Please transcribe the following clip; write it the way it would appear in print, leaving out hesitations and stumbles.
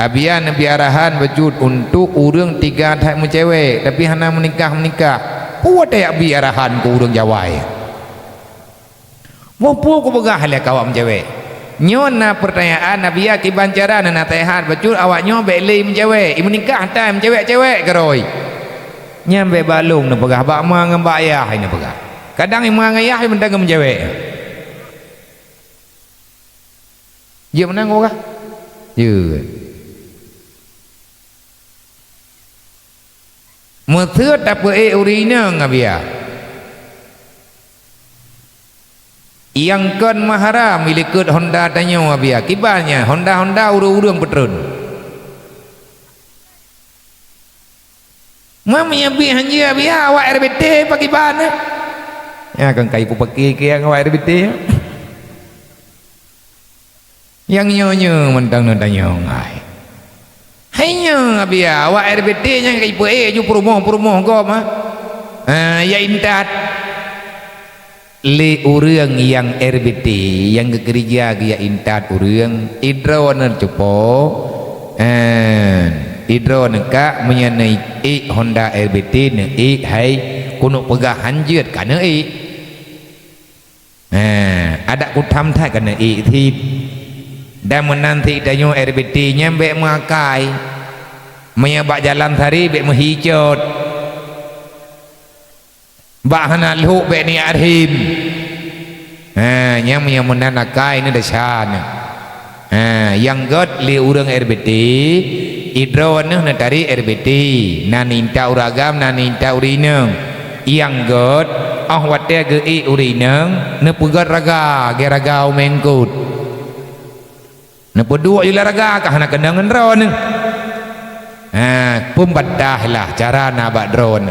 Abian Nabi arahan wujud untuk urang tiga tak cewek tapi hana menikah puat ya abi arahan ku urang jawai mampu ku begah halak awak cewek nyona pertanyaan Nabi akiban cara nasihat wujud awaknya beli cewek menikah tak cewek geroi nyambe balung na begah bak ma ngam bak ayah ini begah kadang imang ayah mendagang cewek dia menang kah ya Method apa urina ngabia yang kon mahara milikut Honda tanya ngabia kibarnya Honda urung petrun mami abi hanya abia awak RBT pagi bana ya kan kai ku pakai ke yang awak RBT yang nyonya mentang tanya ngai hanya abia awak RBT nya kai pu ju perumoh ko mah ya intat le urang yang RBT yang gereja dia intat urang idron cepo idron ka menyanai Honda RBT ne hai kuno pegah hanjut kana ada ku tham thai kana thi dan menanti danyo RBT nyambe makai menyabak jalan hari bek menghijau bak hana lu bek ni arhim nyam yang menanakai ini dasan yang god li urang RBT idron na dari RBT naninta uragam naninta urineng yang god wate ge urineng ne pugat raga geraga mengkut nepedua ila raga kah nak kendangan drone pembadah lah cara nak buat drone